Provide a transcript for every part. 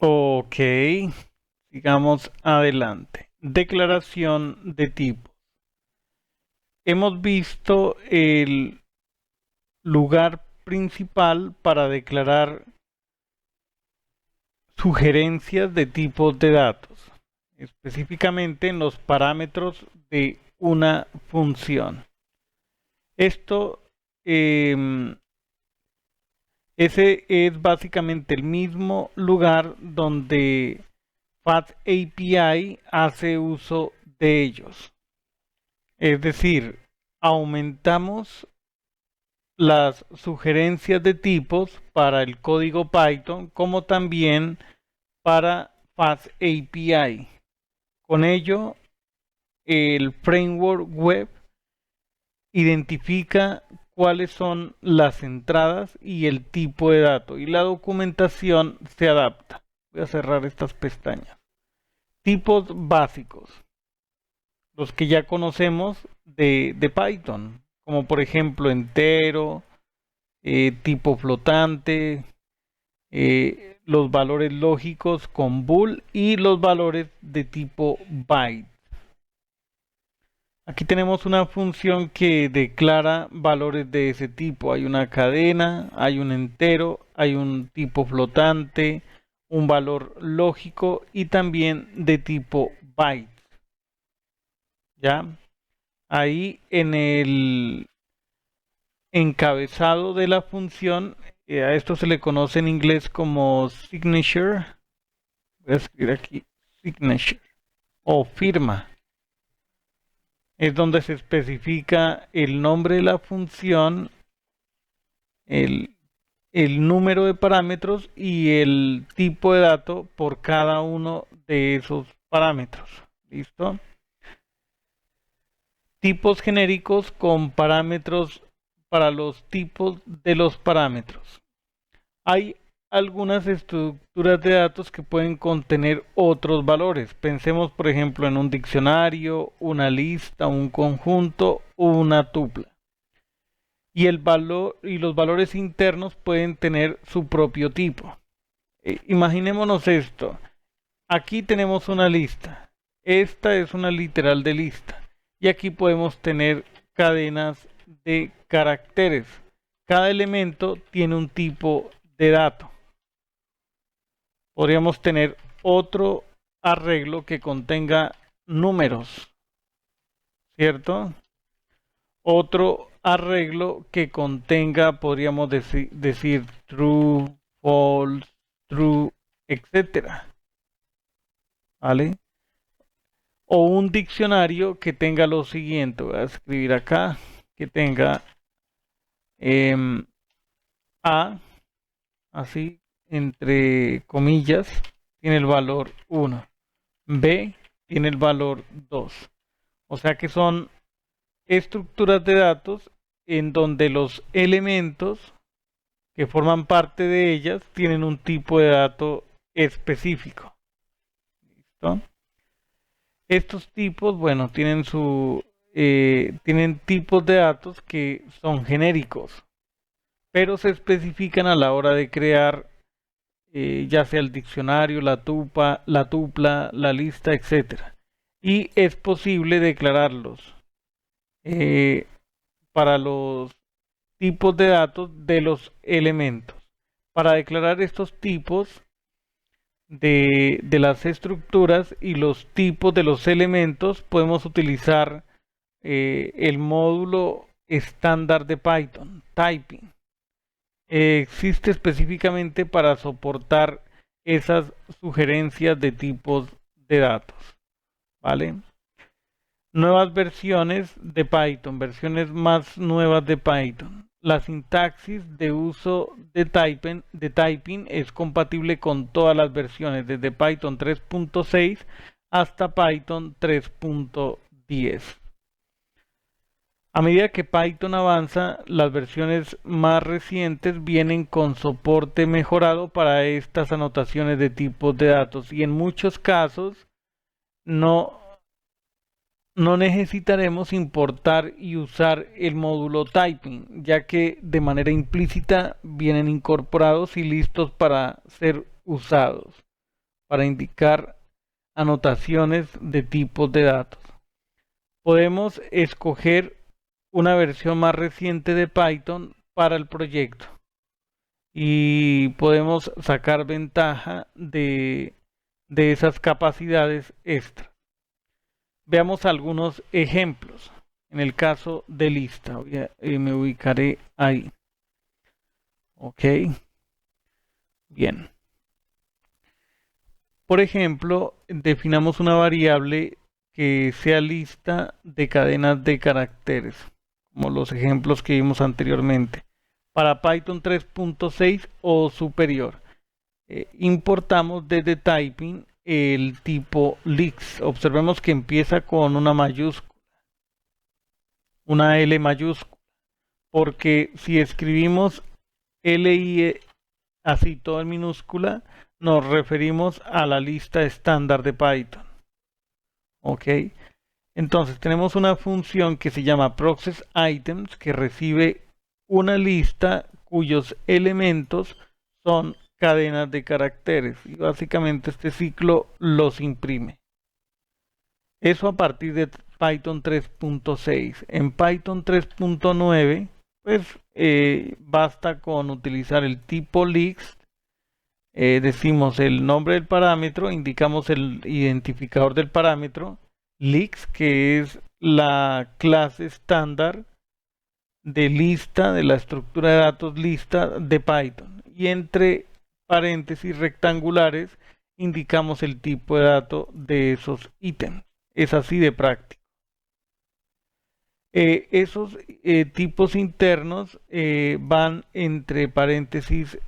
Ok, sigamos adelante. Declaración de tipo. Hemos visto el lugar principal para declarar sugerencias de tipos de datos, específicamente en los parámetros de una función. Esto, ese es básicamente el mismo lugar donde FastAPI hace uso de ellos. Es decir, aumentamos las sugerencias de tipos para el código Python como también para FastAPI. Con ello, el framework web identifica cuáles son las entradas y el tipo de dato y la documentación se adapta. Voy a cerrar estas pestañas. Tipos básicos, los que ya conocemos de Python, como por ejemplo entero, tipo flotante, los valores lógicos con bool y los valores de tipo byte. Aquí tenemos una función que declara valores de ese tipo. Hay una cadena, hay un entero, hay un tipo flotante, un valor lógico y también de tipo byte. ¿Ya? Ahí en el encabezado de la función, a esto se le conoce en inglés como signature. Voy a escribir aquí signature o firma. Es donde se especifica el nombre de la función, el, el número de parámetros y el tipo de dato por cada uno de esos parámetros. ¿Listo? Tipos genéricos con parámetros para los tipos de los parámetros. Hay algunas estructuras de datos que pueden contener otros valores. Pensemos, por ejemplo, en un diccionario, una lista, un conjunto o una tupla. Y el valor y los valores internos pueden tener su propio tipo. Imaginémonos esto. Aquí tenemos una lista. Esta es una literal de lista. Y aquí podemos tener cadenas de caracteres. Cada elemento tiene un tipo de dato. Podríamos tener otro arreglo que contenga números, ¿cierto? Otro arreglo que contenga, podríamos decir true, false, true, etcétera. ¿Vale? O un diccionario que tenga lo siguiente. Voy a escribir acá que tenga A, así, entre comillas, tiene el valor 1. B tiene el valor 2. O sea que son estructuras de datos en donde los elementos que forman parte de ellas tienen un tipo de dato específico. ¿Listo? Estos tipos, bueno, tienen tipos de datos que son genéricos, pero se especifican a la hora de crear ya sea el diccionario, la tupla, la lista, etcétera. Y es posible declararlos eh, para los tipos de datos de los elementos. Para declarar estos tipos de las estructuras y los tipos de los elementos, podemos utilizar el módulo estándar de Python, typing. Existe específicamente para soportar esas sugerencias de tipos de datos, ¿vale? Nuevas versiones de Python, versiones más nuevas de Python. La sintaxis de uso de typing es compatible con todas las versiones, desde Python 3.6 hasta Python 3.10. A medida que Python avanza, las versiones más recientes vienen con soporte mejorado para estas anotaciones de tipos de datos y en muchos casos no necesitaremos importar y usar el módulo typing, ya que de manera implícita vienen incorporados y listos para ser usados. para indicar anotaciones de tipos de datos. Podemos escoger una versión más reciente de Python para el proyecto y podemos sacar ventaja de esas capacidades extra. Veamos algunos ejemplos. En el caso de lista, me ubicaré ahí. Ok. Bien. Por ejemplo, definamos una variable que sea lista de cadenas de caracteres, como los ejemplos que vimos anteriormente. Para Python 3.6 o superior, importamos desde typing el tipo leaks. Observemos que empieza con una mayúscula, una L mayúscula, porque si escribimos LI así todo en minúscula, nos referimos a la lista estándar de Python. Ok, entonces tenemos una función que se llama processItems que recibe una lista cuyos elementos son cadenas de caracteres y básicamente este ciclo los imprime. Eso a partir de Python 3.6. En Python 3.9 pues basta con utilizar el tipo list, decimos el nombre del parámetro, indicamos el identificador del parámetro, list, que es la clase estándar de lista, de la estructura de datos lista de Python, y entre paréntesis rectangulares indicamos el tipo de dato de esos ítems. Es así de práctico. Esos tipos internos van entre paréntesis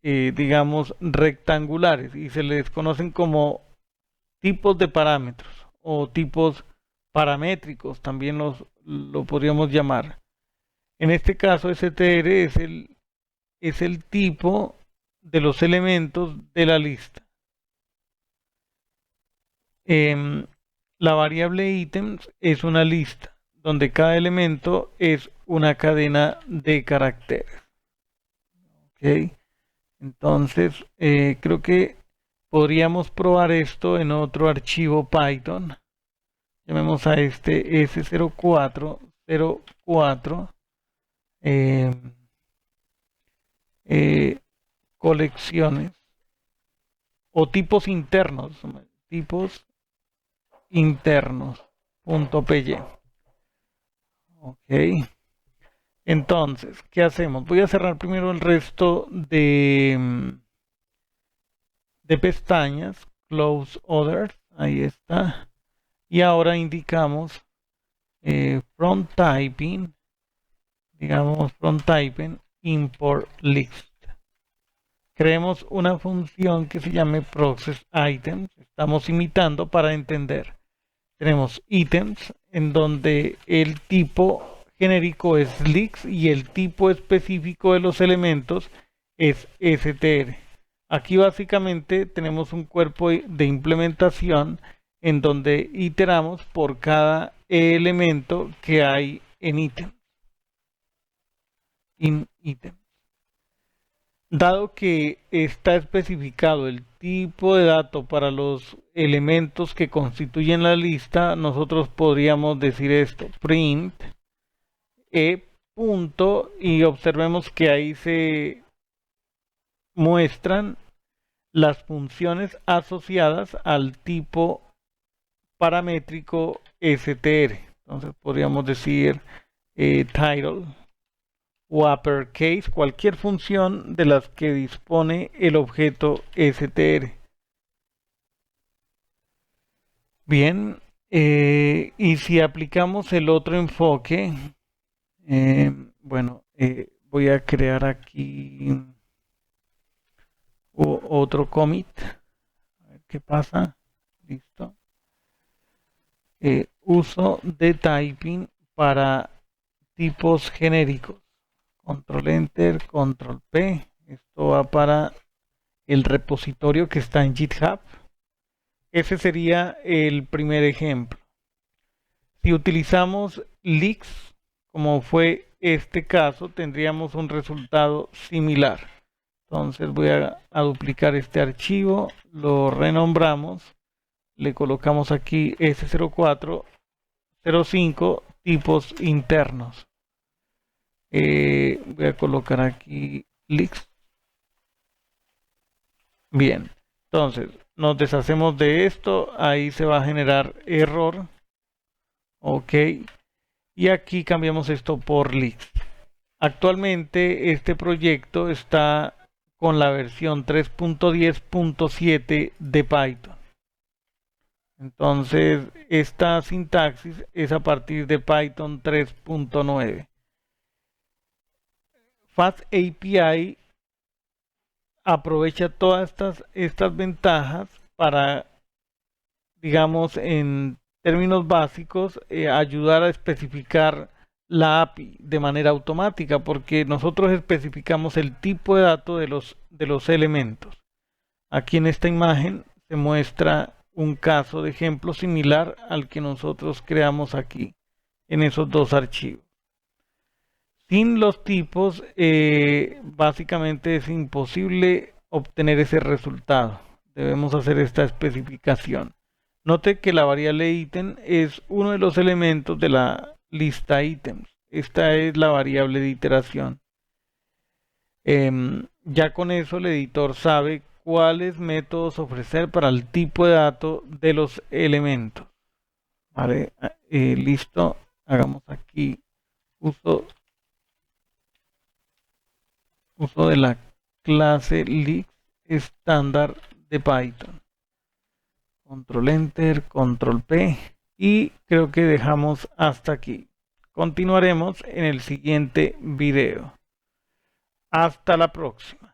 digamos rectangulares y se les conocen como tipos de parámetros o tipos paramétricos, también lo podríamos llamar. En este caso str es el tipo de los elementos de la lista. La variable items es una lista donde cada elemento es una cadena de caracteres. ¿Ok? Entonces, creo que podríamos probar esto en otro archivo Python. Llamemos a este S0404 colecciones o tipos internos, .py. Ok. Entonces, ¿qué hacemos? Voy a cerrar primero el resto de pestañas. Close Others. Ahí está. Y ahora indicamos from typing. Digamos from typing import list. Creemos una función que se llame processItems. Estamos imitando para entender. Tenemos items en donde el tipo genérico es leaks y el tipo específico de los elementos es str. Aquí básicamente tenemos un cuerpo de implementación en donde iteramos por cada elemento que hay en item. Dado que está especificado el tipo de dato para los elementos que constituyen la lista, nosotros podríamos decir esto, print punto, y observemos que ahí se muestran las funciones asociadas al tipo paramétrico str. Entonces podríamos decir title o uppercase, cualquier función de las que dispone el objeto str. Bien, y si aplicamos el otro enfoque, bueno, voy a crear aquí otro commit. A ver qué pasa. Listo. Uso de typing para tipos genéricos. Control Enter, Control P. Esto va para el repositorio que está en GitHub. Ese sería el primer ejemplo. Si utilizamos leaks, como fue este caso, tendríamos un resultado similar. Entonces voy a duplicar este archivo, lo renombramos, le colocamos aquí S0405 tipos internos. Voy a colocar aquí leaks. Bien, entonces nos deshacemos de esto, ahí se va a generar error. Ok, y aquí cambiamos esto por leaks. Actualmente este proyecto está con la versión 3.10.7 de Python. Entonces esta sintaxis es a partir de Python 3.9. FastAPI aprovecha todas estas ventajas para, digamos, en términos básicos, ayudar a especificar la API de manera automática, porque nosotros especificamos el tipo de datos de los elementos. Aquí en esta imagen se muestra un caso de ejemplo similar al que nosotros creamos aquí en esos dos archivos. Sin los tipos, básicamente es imposible obtener ese resultado. Debemos hacer esta especificación. Note que la variable ítem es uno de los elementos de la lista ítems. Esta es la variable de iteración. Ya con eso el editor sabe cuáles métodos ofrecer para el tipo de dato de los elementos. Vale, listo. Hagamos aquí uso de la clase leaks estándar de Python. Control Enter, Control P y creo que dejamos hasta aquí. Continuaremos en el siguiente video. Hasta la próxima.